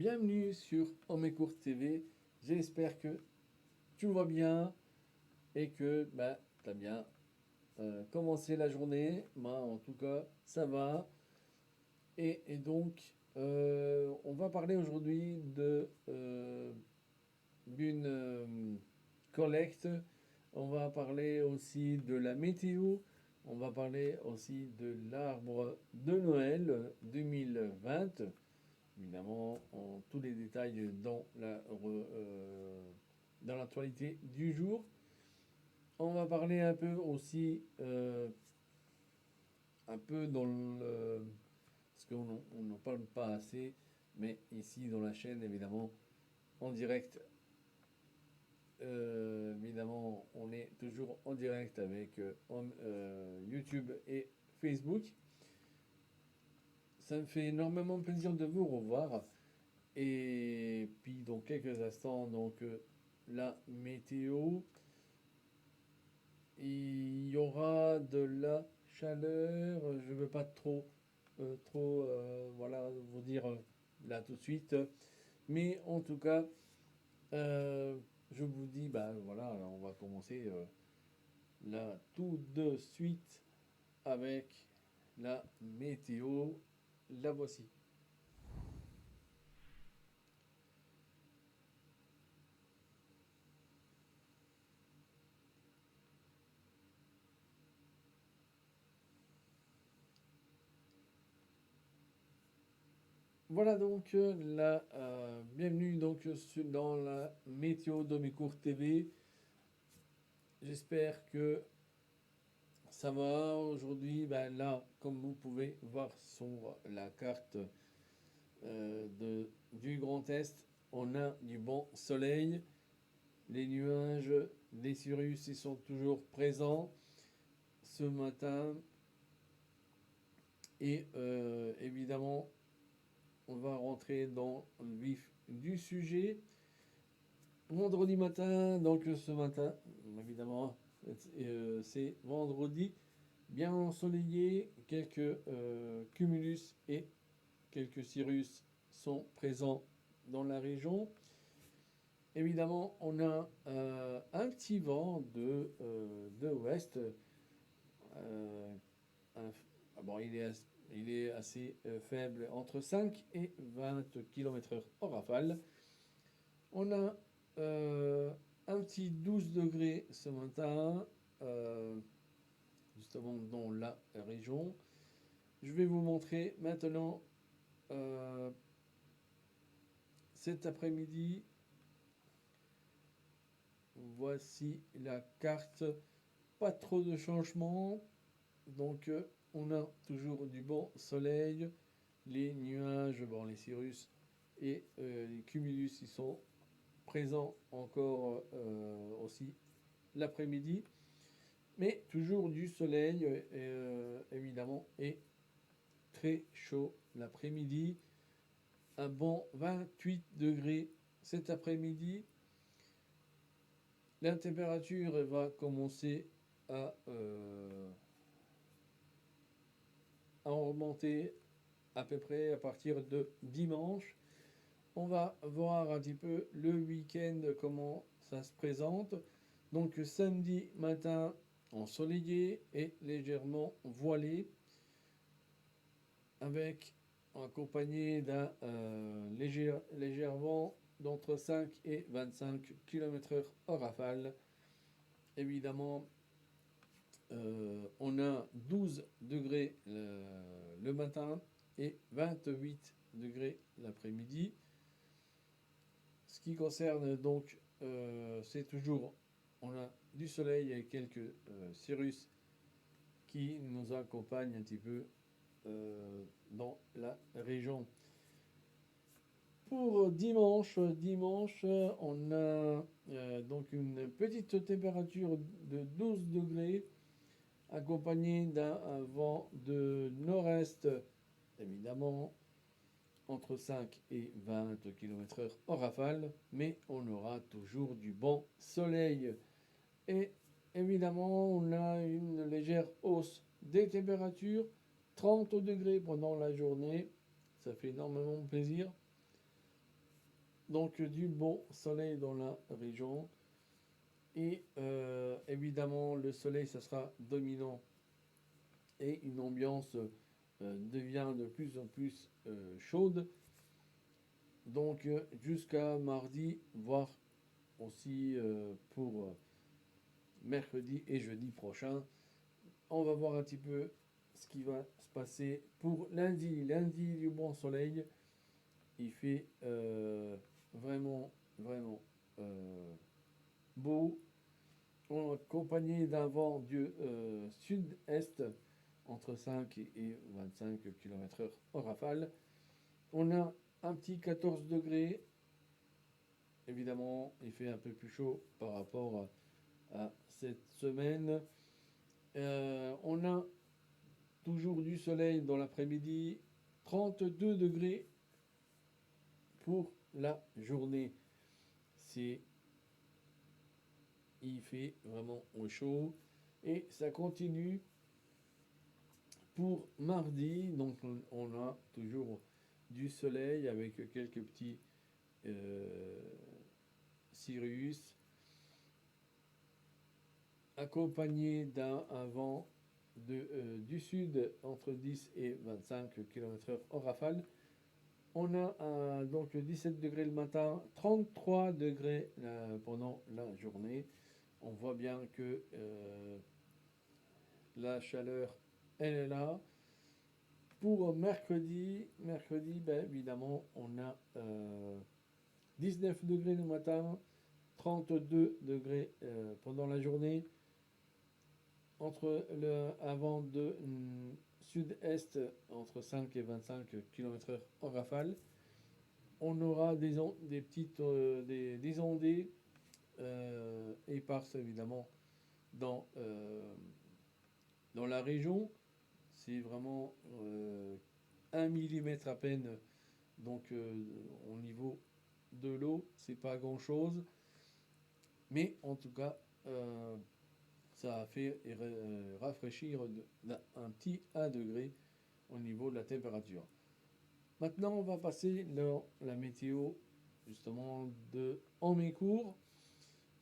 Bienvenue sur Homécourt TV. J'espère que tu vas bien et que tu as bien commencé la journée. Moi, en tout cas, ça va. Et donc, on va parler aujourd'hui d'une collecte. On va parler aussi de la météo. On va parler aussi de l'arbre de Noël 2020. Évidemment, tous les détails dans l'actualité du jour. On va parler un peu aussi, un peu dans le... Parce qu'on n'en parle pas assez, mais ici dans la chaîne, évidemment, en direct, évidemment, on est toujours en direct avec YouTube et Facebook. Ça me fait énormément plaisir de vous revoir. Et puis dans quelques instants, donc la météo, il y aura de la chaleur. Je ne veux pas voilà, vous dire là tout de suite. Mais en tout cas, euh, je vous dis, voilà, on va commencer là tout de suite avec la météo. La voici. Voilà donc bienvenue donc dans la météo d'Homécourt TV. J'espère que ça va aujourd'hui. Là, comme vous pouvez voir sur la carte du Grand Est, on a du bon soleil. Les nuages, les cirrus, ils sont toujours présents ce matin. Et évidemment, on va rentrer dans le vif du sujet. Vendredi matin, donc ce matin, évidemment, c'est vendredi, bien ensoleillé, quelques cumulus et quelques cirrus sont présents dans la région. Évidemment, on a un petit vent de ouest. euh, bon, il est assez faible, entre 5 et 20 km/h en rafale. On a un petit 12 degrés ce matin, euh, justement dans la région. Je vais vous montrer maintenant euh, cet après-midi. Voici la carte. Pas trop de changements. Donc on a toujours du bon soleil. Les nuages, bon les cirrus et les cumulus, ils sont présents encore aussi l'après-midi. Mais toujours du soleil, évidemment, et très chaud l'après-midi. Un bon 28 degrés cet après-midi. La température va commencer à, euh, à remonter à peu près à partir de dimanche. On va voir un petit peu le week-end comment ça se présente. Donc samedi matin ensoleillé et légèrement voilé, avec accompagné d'un léger vent d'entre 5 et 25 km/h en rafale. Évidemment, on a 12 degrés le matin et 28 degrés l'après-midi. Ce qui concerne donc, c'est toujours, on a du soleil et quelques cirrus qui nous accompagnent un petit peu dans la région. Pour dimanche, on a donc une petite température de 12 degrés accompagnée d'un vent de nord-est, évidemment entre 5 et 20 km/h en rafale, mais on aura toujours du bon soleil. Et évidemment, on a une légère hausse des températures, 30 degrés pendant la journée, ça fait énormément plaisir. Donc du bon soleil dans la région. Et évidemment, le soleil, ça sera dominant et une ambiance devient de plus en plus chaude. Donc jusqu'à mardi, voire aussi pour mercredi et jeudi prochain. On va voir un petit peu ce qui va se passer pour lundi. Lundi, du bon soleil. Il fait vraiment, vraiment beau. Accompagné d'un vent du sud-est entre 5 et 25 km/h en rafale. On a un petit 14 degrés. Évidemment, il fait un peu plus chaud par rapport à cette semaine. On a toujours du soleil dans l'après-midi. 32 degrés pour la journée. C'est, il fait vraiment chaud. Et ça continue pour mardi. Donc on a toujours du soleil avec quelques petits cirrus, accompagné d'un vent du sud entre 10 et 25 km/h en rafale. On a donc 17 degrés le matin, 33 degrés pendant la journée. On voit bien que la chaleur, elle est là. Pour mercredi, ben, évidemment, on a 19 degrés le matin, 32 degrés pendant la journée. Entre un vent de sud-est entre 5 et 25 km/h en rafale. On aura des petites des ondées éparses évidemment dans, dans la région. C'est vraiment 1 millimètre à peine. Donc au niveau de l'eau, c'est pas grand chose. Mais en tout cas, ça a fait rafraîchir d'un petit 1 degré au niveau de la température. Maintenant, on va passer dans la météo justement de Amécourt.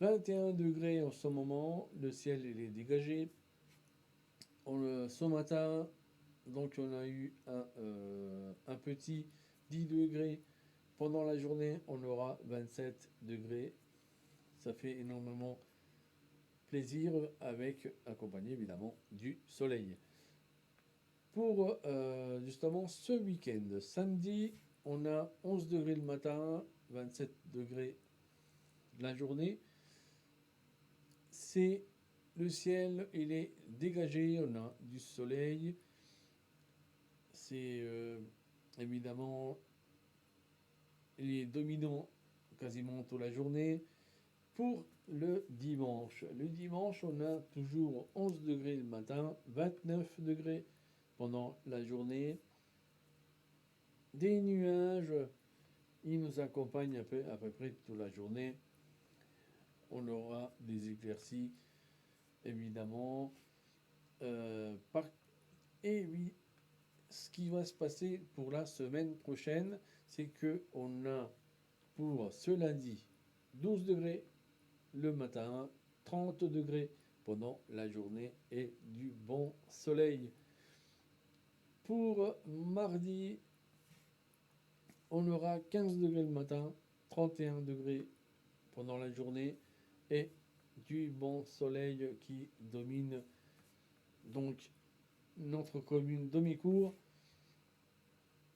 21 degrés en ce moment, le ciel il est dégagé. Ce matin, donc on a eu un petit 10 degrés. Pendant la journée, on aura 27 degrés. Ça fait énormément plaisir avec accompagné évidemment du soleil. Pour justement ce week-end, samedi, on a 11 degrés le matin, 27 degrés la journée. C'est le ciel, il est dégagé, on a du soleil. C'est évidemment, il est dominant quasiment toute la journée. Pour le dimanche, on a toujours 11 degrés le matin, 29 degrés pendant la journée. Des nuages, ils nous accompagnent à peu près toute la journée. On aura des éclaircies, évidemment. Et oui, ce qui va se passer pour la semaine prochaine, c'est que on a pour ce lundi 12 degrés le matin, 30 degrés pendant la journée et du bon soleil. Pour mardi, on aura 15 degrés le matin, 31 degrés pendant la journée et du bon soleil qui domine donc notre commune d'Amécourt.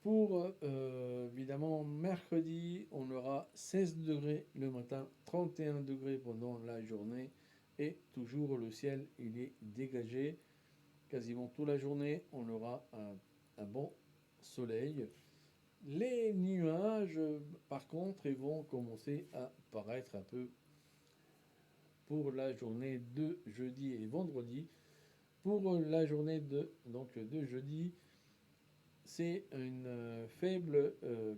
Pour évidemment mercredi, on aura 16 degrés le matin, 31 degrés pendant la journée et toujours le ciel il est dégagé. Quasiment toute la journée, on aura un bon soleil. Les nuages, par contre, ils vont commencer à paraître un peu pour la journée de jeudi et vendredi. Pour la journée de jeudi, c'est une faible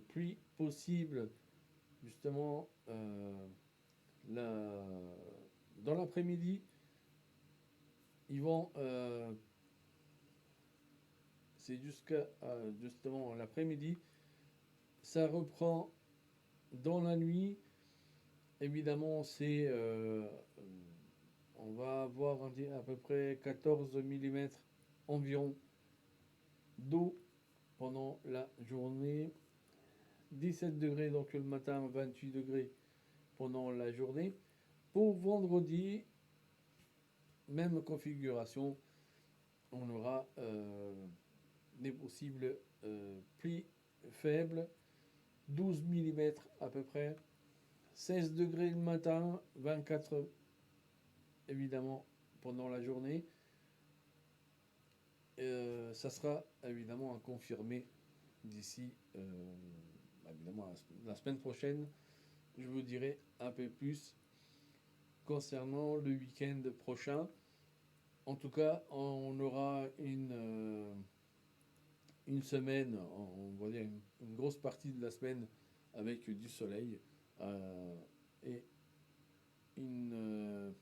pluie possible justement dans l'après-midi. Ils vont c'est jusqu'à justement l'après-midi. Ça reprend Dans la nuit, évidemment, on va avoir à peu près 14 millimètres environ d'eau pendant la journée. 17 degrés donc le matin, 28 degrés pendant la journée. Pour vendredi, même configuration, on aura des possibles pluies faibles, 12 millimètres à peu près, 16 degrés le matin, 24 évidemment pendant la journée. Ça sera évidemment à confirmer d'ici évidemment la semaine prochaine. Je vous dirai un peu plus concernant le week-end prochain. En tout cas, on aura une semaine, on va dire une grosse partie de la semaine avec du soleil et une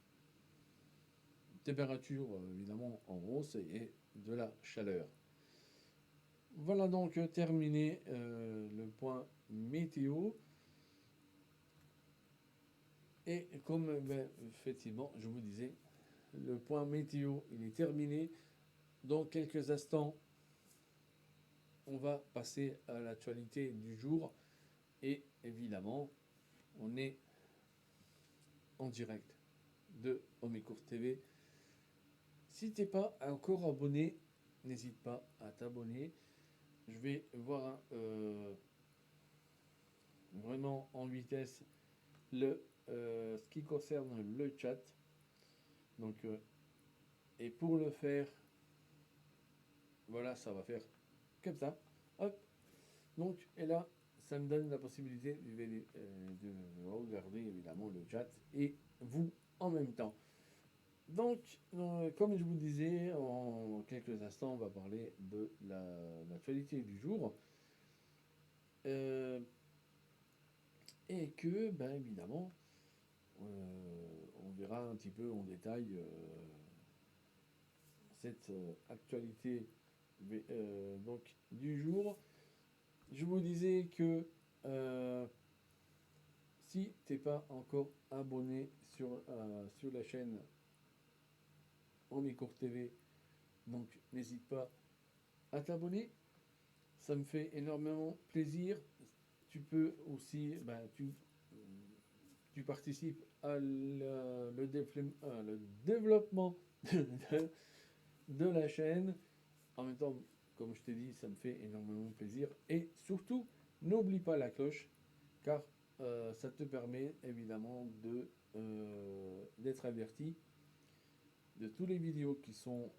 température évidemment en hausse et de la chaleur. Voilà donc terminé le point météo. Et comme effectivement je vous disais, le point météo il est terminé. Dans quelques instants, on va passer à l'actualité du jour. Et évidemment, on est en direct de Omécourt TV. Si tu n'es pas encore abonné, n'hésite pas à t'abonner. Je vais voir vraiment en vitesse ce qui concerne le chat. Donc, et pour le faire, voilà, ça va faire comme ça. Hop. Donc, et là, ça me donne la possibilité de regarder évidemment le chat et vous en même temps. Donc, comme je vous disais, en quelques instants, on va parler de l'actualité du jour. Et que, ben évidemment, on verra un petit peu en détail cette actualité donc, du jour. Je vous disais que si tu n'es pas encore abonné sur la chaîne Omécourt TV, donc n'hésite pas à t'abonner. Ça me fait énormément plaisir. Tu peux aussi, tu participes à le développement de la chaîne. En même temps, comme je t'ai dit, ça me fait énormément plaisir. Et surtout, n'oublie pas la cloche, car ça te permet évidemment d'être averti de tous les vidéos qui sont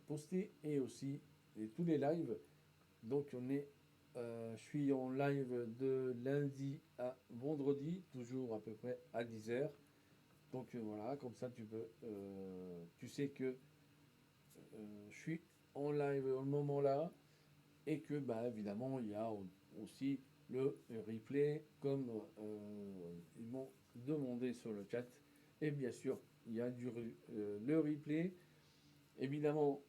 postées et aussi de tous les lives. Donc je suis en live de lundi à vendredi, toujours à peu près à 10h. Donc voilà, comme ça tu sais que je suis en live au moment là et que évidemment il y a aussi le replay comme ils m'ont demandé sur le chat. Et bien sûr, il y a le replay. Évidemment,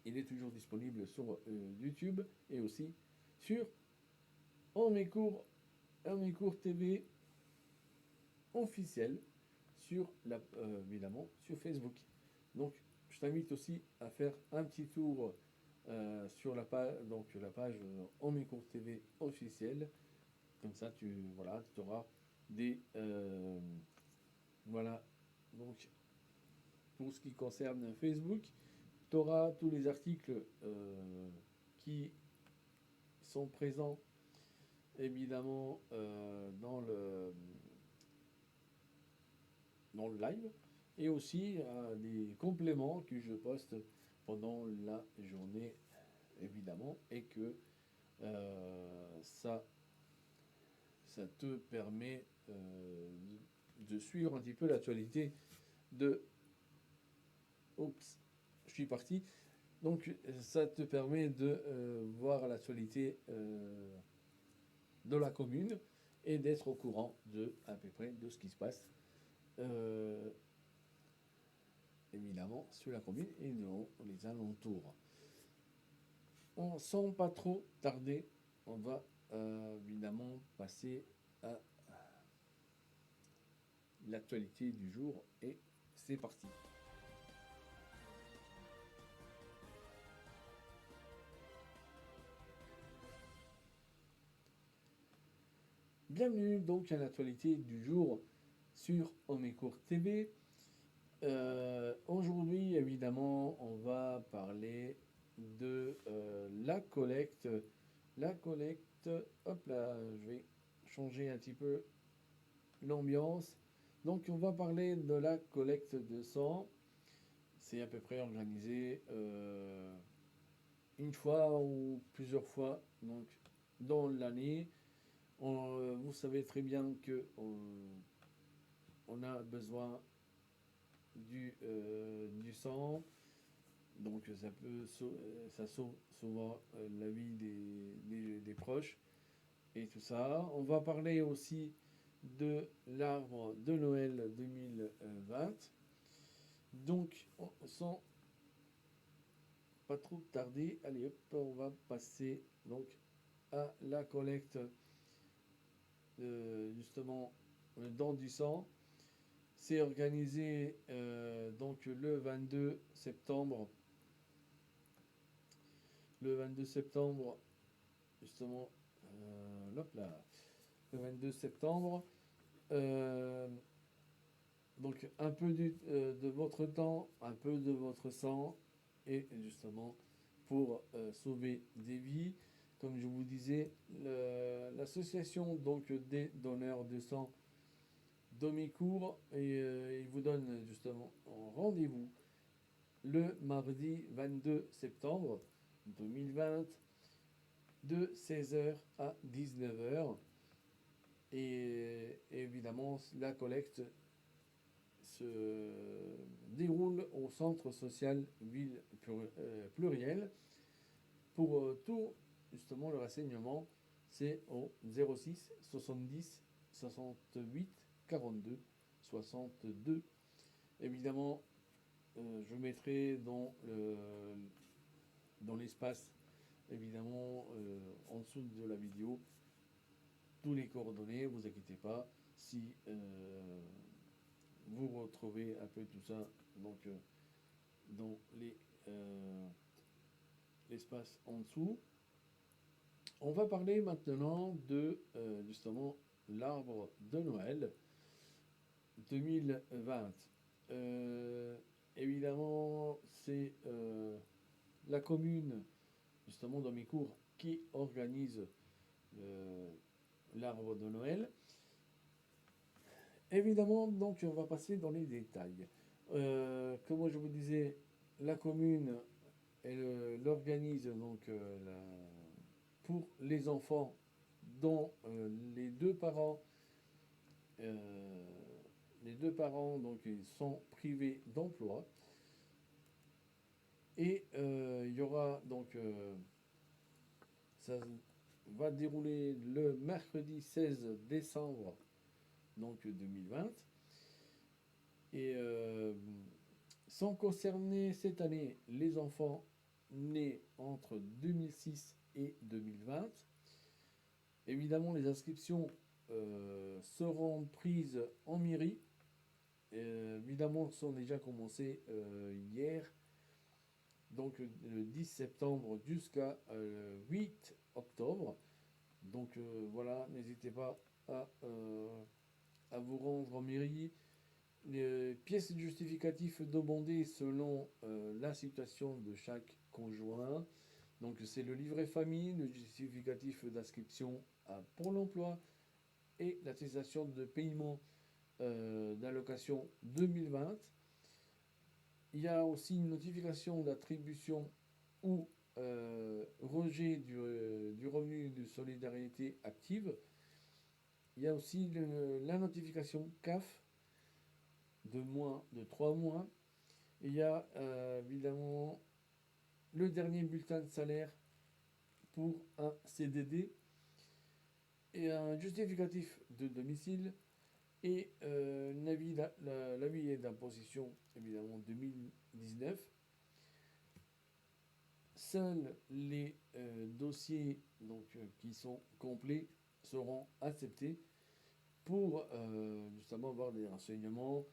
il est toujours disponible sur YouTube et aussi sur Omécourt TV officiel évidemment sur Facebook. Donc je t'invite aussi à faire un petit tour sur la page Omécourt TV officiel. Comme ça tu auras des voilà donc pour ce qui concerne Facebook, tu auras tous les articles qui sont présents évidemment dans le live et aussi des compléments que je poste pendant la journée évidemment et que ça te permet de suivre un petit peu l'actualité de... Oups, je suis parti. Donc ça te permet de voir l'actualité de la commune et d'être au courant à peu près de ce qui se passe évidemment sur la commune et dans les alentours. Sans pas trop tarder, on va évidemment passer à l'actualité du jour et c'est parti. Bienvenue donc à l'actualité du jour sur Omécourt TV. Aujourd'hui, évidemment, on va parler de la collecte. La collecte, hop là, je vais changer un petit peu l'ambiance. Donc, on va parler de la collecte de sang. C'est à peu près organisé une fois ou plusieurs fois donc, dans l'année. Vous savez très bien que on a besoin du sang. Donc ça sauve souvent la vie des proches et tout ça. On va parler aussi de l'arbre de Noël 2020. Donc, sans pas trop tarder, allez hop, on va passer donc à la collecte justement le don du sang. C'est organisé donc le 22 septembre. Le 22 septembre, justement, hop là, le 22 septembre. Euh, donc un peu de votre temps, un peu de votre sang, et justement pour sauver des vies. Comme je vous disais, l'association donc des donneurs de sang Domicourt et il vous donne justement rendez-vous le mardi 22 septembre 2020 de 16h à 19h. Et évidemment, la collecte se déroule au centre social Ville Pluriel. Pour tout, justement, le renseignement, c'est au 06 70 68 42 62. Évidemment, je mettrai dans l'espace, évidemment, en dessous de la vidéo, tous les coordonnées, vous inquiétez pas. Si vous retrouvez un peu tout ça donc, dans l'espace en dessous. On va parler maintenant de justement l'arbre de Noël 2020. Évidemment, c'est la commune, justement dans mes cours, qui organise l'arbre de Noël. Évidemment, donc on va passer dans les détails. Comme je vous disais, la commune, elle organise donc pour les enfants dont euh, les deux parents donc ils sont privés d'emploi. Et il y aura donc ça va dérouler le mercredi 16 décembre donc 2020 et sont concernés cette année les enfants nés entre 2006 et 2020. Évidemment, les inscriptions seront prises en mairie. Évidemment, sont déjà commencées hier, donc le 10 septembre jusqu'à 8 octobre. Donc voilà, n'hésitez pas à vous rendre en mairie. Les pièces justificatives demandées selon la situation de chaque conjoint. Donc c'est le livret famille, le justificatif d'inscription à Pôle emploi et l'attestation de paiement d'allocation 2020. Il y a aussi une notification d'attribution ou rejet du revenu de solidarité active. Il y a aussi la notification CAF de moins de 3 mois. Il y a évidemment le dernier bulletin de salaire pour un CDD et un justificatif de domicile et l'avis d'imposition évidemment 2019. seuls les dossiers qui sont complets seront acceptés. Pour justement avoir des renseignements,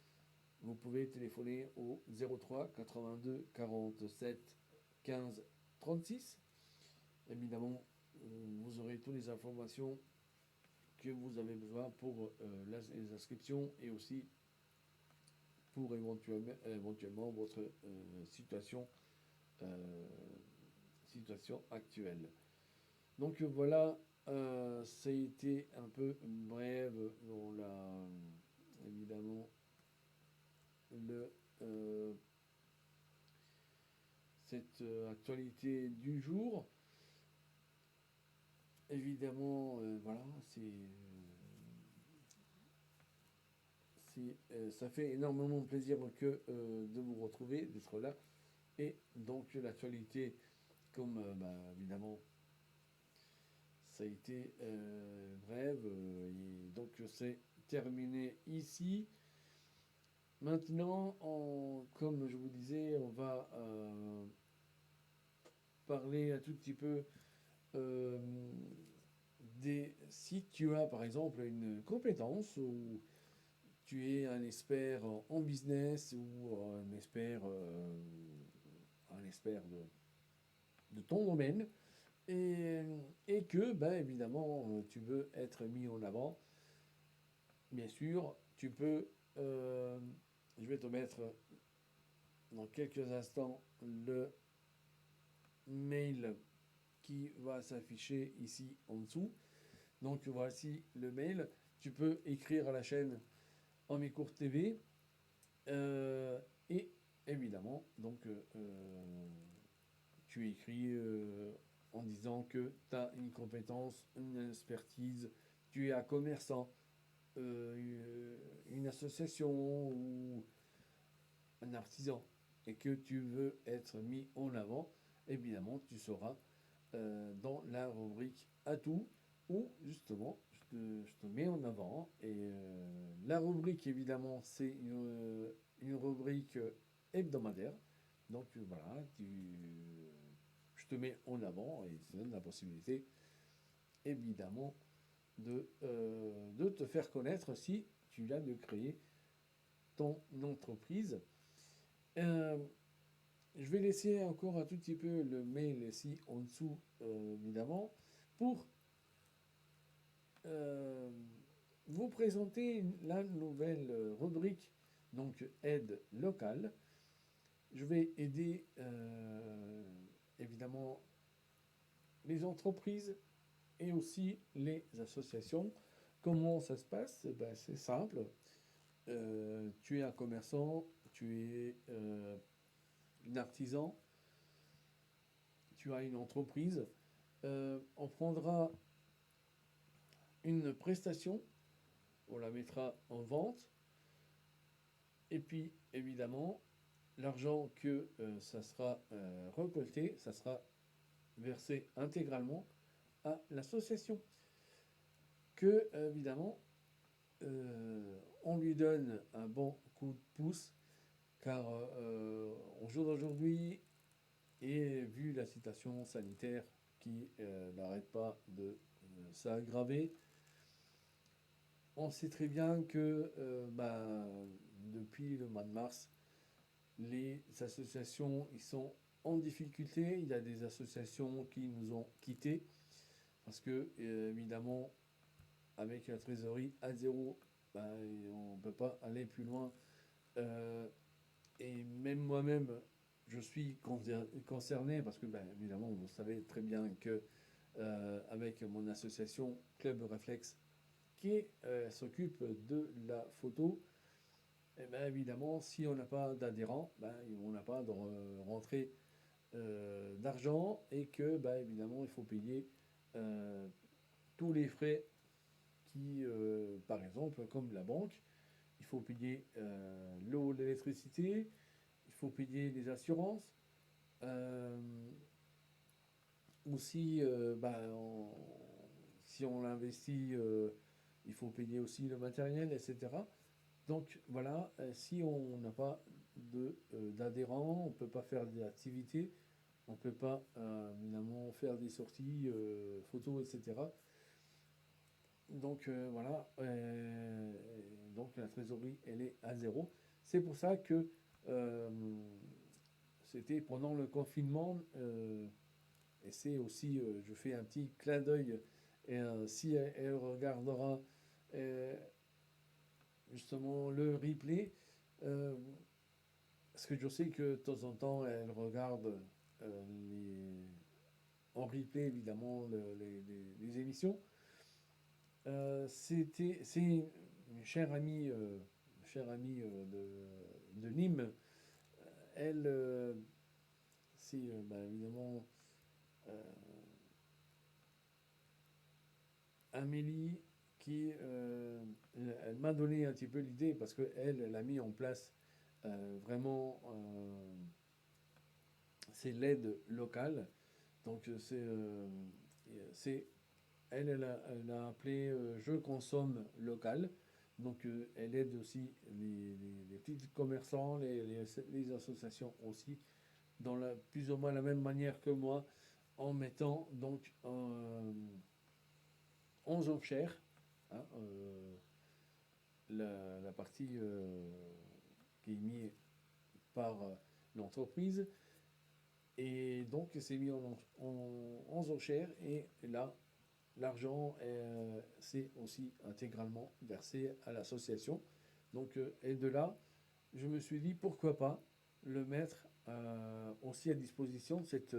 vous pouvez téléphoner au 03 82 47 15 36. Évidemment, vous aurez toutes les informations que vous avez besoin pour les inscriptions et aussi pour éventuellement votre situation actuelle. Donc voilà, ça a été un peu brève dans évidemment cette actualité du jour. Évidemment, voilà, ça fait énormément plaisir que de vous retrouver, d'être là. Et donc l'actualité, comme évidemment, ça a été brève, et donc c'est terminé ici. Maintenant, comme je vous disais, on va parler un tout petit peu si tu as par exemple une compétence ou tu es un expert en business ou un expert de ton domaine et que évidemment tu veux être mis en avant, bien sûr tu peux, je vais te mettre dans quelques instants le mail qui va s'afficher ici en dessous. Donc voici le mail. Tu peux écrire à la chaîne Homicourt TV et évidemment tu écris en disant que tu as une compétence, une expertise, tu es un commerçant, une association ou un artisan et que tu veux être mis en avant, évidemment tu seras dans la rubrique atout où justement je te mets en avant. Et la rubrique évidemment c'est une rubrique hebdomadaire. Donc voilà, je te mets en avant et ça donne la possibilité évidemment de te faire connaître si tu viens de créer ton entreprise. Je vais laisser encore un tout petit peu le mail ici en dessous, évidemment, pour vous présenter la nouvelle rubrique, donc aide locale. Je vais aider évidemment les entreprises et aussi les associations. Comment ça se passe? C'est simple. Tu es un commerçant, tu es un artisan, tu as une entreprise, on prendra une prestation, on la mettra en vente, et puis évidemment, l'argent que ça sera récolté, ça sera versé intégralement à l'association. Que évidemment, on lui donne un bon coup de pouce, car au jour d'aujourd'hui, et vu la situation sanitaire qui n'arrête pas de s'aggraver, on sait très bien que depuis le mois de mars, les associations ils sont en difficulté. Il y a des associations qui nous ont quittés parce que évidemment avec la trésorerie à zéro, on ne peut pas aller plus loin. Et même moi-même, je suis concerné parce que évidemment vous savez très bien que avec mon association Club Réflexe qui s'occupe de la photo, et évidemment, si on n'a pas d'adhérents, on n'a pas de rentrée d'argent et que, évidemment, il faut payer tous les frais qui, par exemple, comme la banque, il faut payer l'eau, l'électricité, il faut payer les assurances. Aussi, si on l'investit, il faut payer aussi le matériel, etc. Donc voilà, si on n'a pas d'adhérents, on ne peut pas faire des activités, on peut pas évidemment faire des sorties photos, etc. Donc voilà, donc la trésorerie, elle est à zéro. C'est pour ça que euh, c'était pendant le confinement, et c'est aussi, je fais un petit clin d'œil, et si elle regardera euh, justement le replay, euh, parce que je sais que de temps en temps, elle regarde les, en replay évidemment les émissions. C'est une chère amie de Nîmes. Elle, c'est bah, évidemment euh, Amélie qui elle m'a donné un petit peu l'idée parce qu'elle, elle a mis en place vraiment c'est l'aide locale. Donc c'est elle a appelé Je consomme local. Donc elle aide aussi les petits commerçants, les associations aussi, dans plus ou moins la même manière que moi, en mettant donc 11 enchères, hein, la partie qui est mise par l'entreprise. Et donc c'est mis en enchères et là l'argent c'est aussi intégralement versé à l'association. Donc, et de là, je me suis dit pourquoi pas le mettre aussi à disposition, cette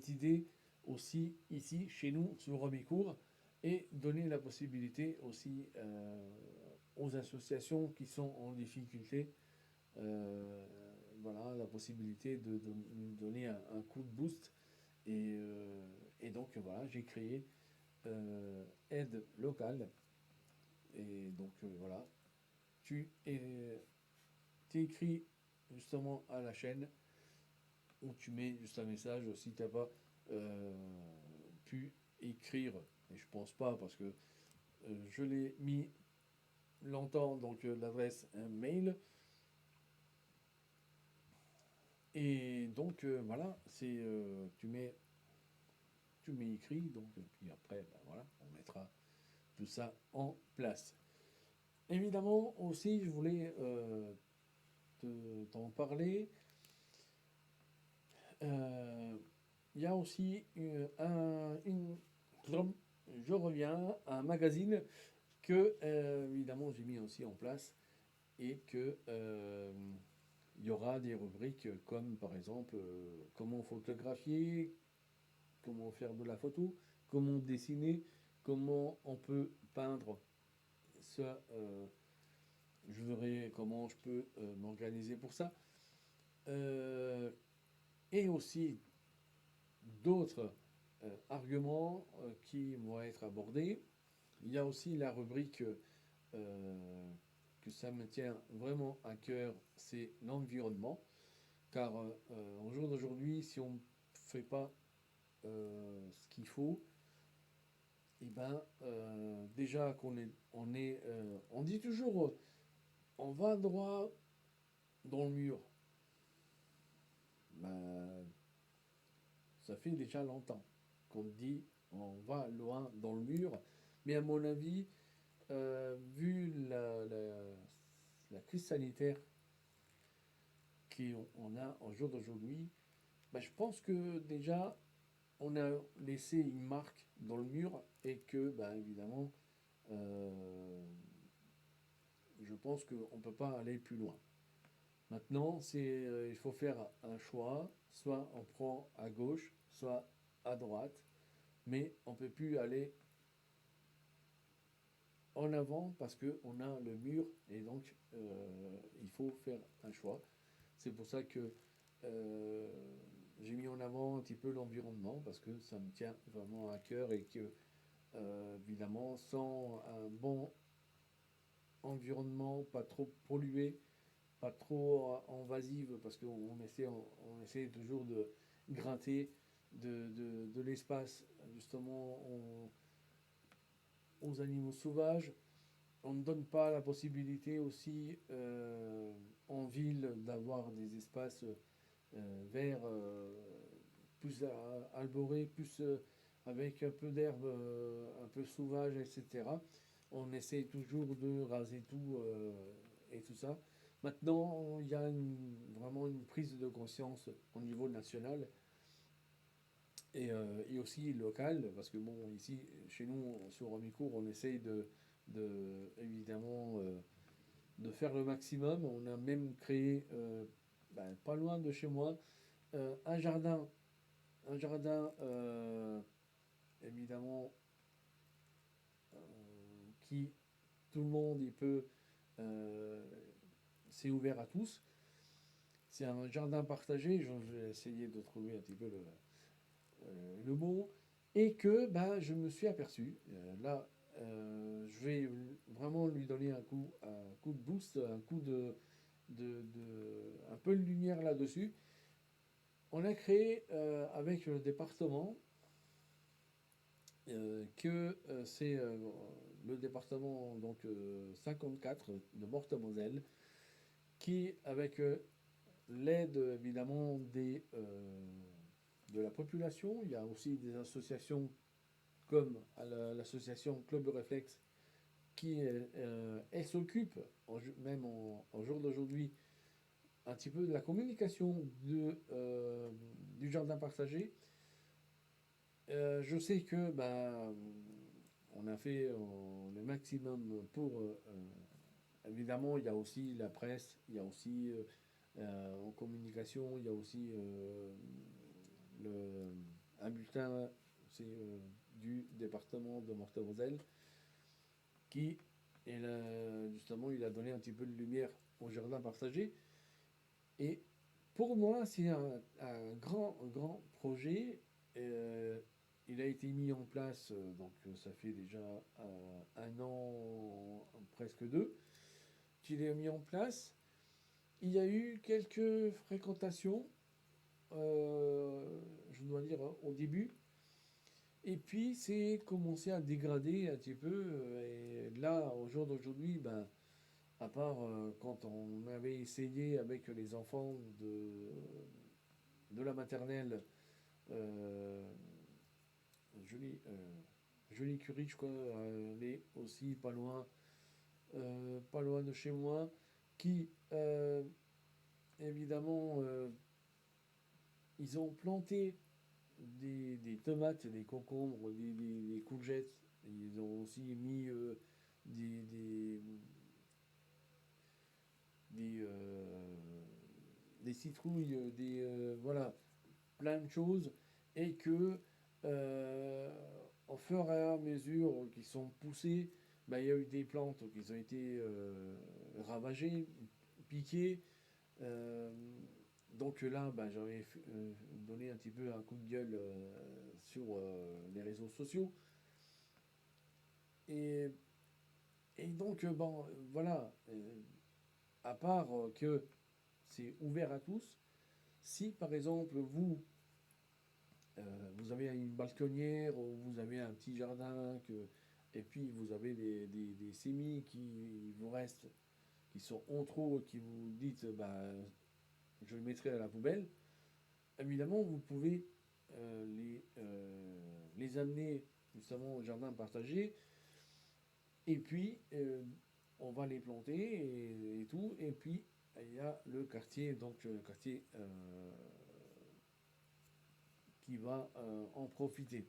idée aussi ici, chez nous, sur Romicourt, et donner la possibilité aussi aux associations qui sont en difficulté, euh, voilà, la possibilité de nous donner un coup de boost. Et donc voilà, j'ai créé aide locale. Et donc voilà, tu écris justement à la chaîne où tu mets juste un message si tu n'as pas euh, pu écrire. Et je pense pas parce que je l'ai mis longtemps, donc l'adresse un mail. Et donc voilà, c'est tu mets écrit, donc puis après ben, voilà, on mettra tout ça en place. Évidemment aussi, je voulais t'en parler. Euh, Il y a aussi je reviens à un magazine que évidemment j'ai mis aussi en place et que il y aura des rubriques comme par exemple comment photographier, comment faire de la photo, comment dessiner, comment on peut peindre. Ça, je verrai comment je peux m'organiser pour ça. Euh, et aussi d'autres arguments qui vont être abordés. Il y a aussi la rubrique que ça me tient vraiment à cœur, c'est l'environnement. Car au jour d'aujourd'hui, si on ne fait pas ce qu'il faut, et ben, déjà on dit toujours, on va droit dans le mur. Ben, ça fait déjà longtemps qu'on dit on va loin dans le mur. Mais à mon avis, vu la crise sanitaire qu'on a au jour d'aujourd'hui, bah, je pense que déjà on a laissé une marque dans le mur et que, bah, évidemment, euh, je pense qu'on ne peut pas aller plus loin. Maintenant, il faut faire un choix, soit on prend à gauche, soit à droite, mais on ne peut plus aller en avant parce qu'on a le mur et donc il faut faire un choix. C'est pour ça que euh, j'ai mis en avant un petit peu l'environnement parce que ça me tient vraiment à cœur et que évidemment sans un bon environnement, pas trop pollué, pas trop invasive parce on essaie toujours de gratter de l'espace justement aux animaux sauvages. On ne donne pas la possibilité aussi en ville d'avoir des espaces vert, plus arboré, plus avec un peu d'herbe un peu sauvage, etc. On essaie toujours de raser tout et tout ça. Maintenant, il y a vraiment une prise de conscience au niveau national et aussi local, parce que bon, ici, chez nous, sur Romicourt, on essaye évidemment, de faire le maximum. On a même créé, pas loin de chez moi, un jardin, un jardin, évidemment, euh, qui tout le monde il peut, euh, c'est ouvert à tous. C'est un jardin partagé. Je vais essayer de trouver un petit peu le mot. Et que je me suis aperçu, là, je vais vraiment lui donner un coup de boost, un coup un peu de lumière là-dessus. On a créé avec le département que c'est le département donc 54 de Meurthe-et-Moselle qui, avec l'aide évidemment de la population, il y a aussi des associations comme l'association Club Réflexe qui elle s'occupe même en jour d'aujourd'hui un petit peu de la communication du jardin partagé. Je sais que on a fait le maximum pour. Évidemment, il y a aussi la presse, il y a aussi en communication, il y a aussi le, un bulletin c'est, du département de Meurthe-et-Moselle qui, justement, il a donné un petit peu de lumière au jardin partagé. Et pour moi, c'est un grand projet. Euh, il a été mis en place, donc ça fait déjà un an, presque deux, qu'il est mis en place. Il y a eu quelques fréquentations, je dois dire, hein, au début. Et puis, c'est commencé à dégrader un petit peu. Et là, au jour d'aujourd'hui, à part quand on avait essayé avec les enfants de la maternelle, euh, Julie, Julie Curie, je crois, elle est aussi pas loin de chez moi, qui, évidemment, ils ont planté des tomates, des concombres, des courgettes. Ils ont aussi mis des, des, des, des citrouilles, voilà, plein de choses. Et que, euh, au fur et à mesure qu'ils sont poussés, il y a eu des plantes qui ont été ravagées, piquées. Euh, donc là, j'avais donné un petit peu un coup de gueule sur les réseaux sociaux. Et, et donc, voilà, à part que c'est ouvert à tous, si par exemple vous avez une balconnière ou vous avez un petit jardin, et puis vous avez des sémis qui vous restent, qui sont en trop, et qui vous dites, je le mettrai à la poubelle, évidemment, vous pouvez les amener justement au jardin partagé, et puis on va les planter et tout, et puis il y a le quartier, donc le quartier qui va en profiter.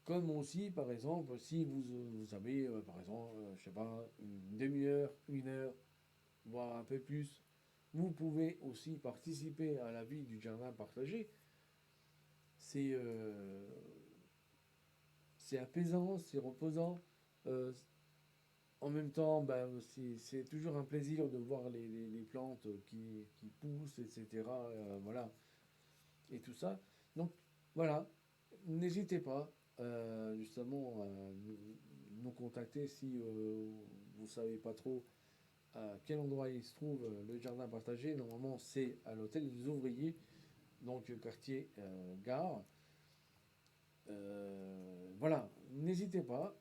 Comme aussi, par exemple, si vous avez, par exemple, je sais pas, une demi-heure, une heure, voire un peu plus, vous pouvez aussi participer à la vie du jardin partagé. C'est c'est apaisant, c'est reposant. Euh, En même temps, c'est toujours un plaisir de voir les plantes qui poussent, etc. Voilà, et tout ça. Donc, voilà, n'hésitez pas justement à nous contacter si vous ne savez pas trop à quel endroit il se trouve le jardin partagé. Normalement, c'est à l'hôtel des ouvriers, donc quartier Gare. Voilà, n'hésitez pas.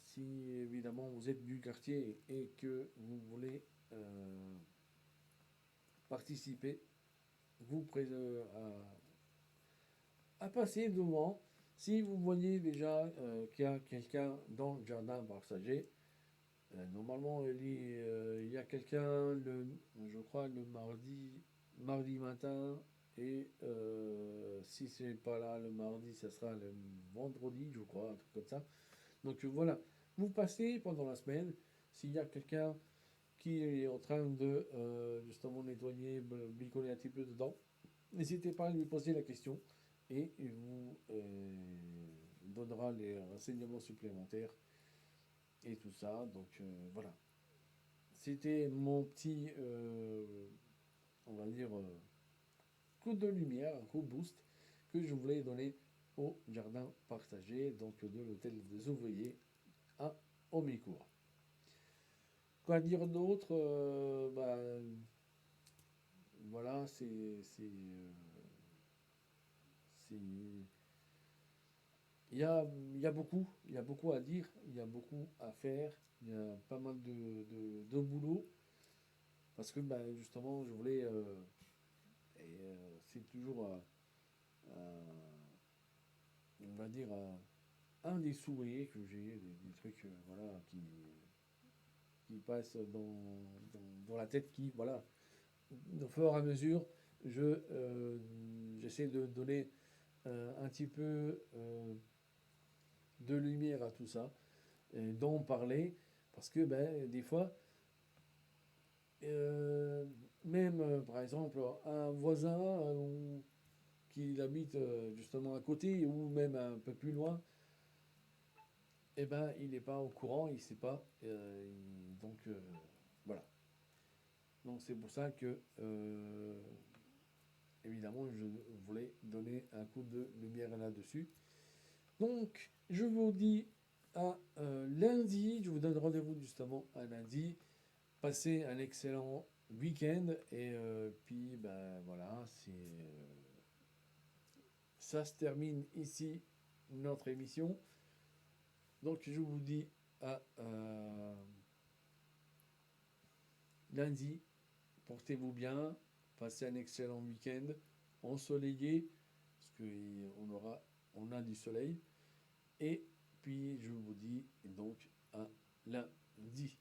Si évidemment vous êtes du quartier et que vous voulez participer, vous à passer devant. Si vous voyez déjà qu'il y a quelqu'un dans le jardin partagé, normalement il y a quelqu'un, je crois, le mardi matin, et si c'est pas là le mardi, ça sera le vendredi, je crois, un truc comme ça. Donc voilà, vous passez pendant la semaine, s'il y a quelqu'un qui est en train de justement nettoyer, bricoler un petit peu dedans, n'hésitez pas à lui poser la question et il vous donnera les renseignements supplémentaires et tout ça. Donc voilà, c'était mon petit, on va dire, coup de lumière, un coup de boost que je voulais donner au jardin partagé, donc de l'hôtel des ouvriers à Omicourt. Quoi dire d'autre? Voilà, c'est, il y a beaucoup à dire, il y a beaucoup à faire, il y a pas mal de boulot, parce que justement, je voulais, c'est toujours, on va dire, un des souhaits que j'ai, des trucs voilà, qui passent dans la tête, qui, voilà, au fur et à mesure, j'essaie de donner un petit peu de lumière à tout ça, d'en parler, parce que des fois, euh, même par exemple, un voisin qui habite justement à côté ou même un peu plus loin, il n'est pas au courant, il ne sait pas. Donc voilà. Donc c'est pour ça que évidemment je voulais donner un coup de lumière là-dessus. Donc je vous dis à lundi, je vous donne rendez-vous justement à lundi. Passez un excellent week-end et puis voilà, ça se termine ici notre émission. Donc je vous dis à lundi, portez-vous bien, passez un excellent week-end ensoleillé, parce on a du soleil. Et puis je vous dis donc à lundi.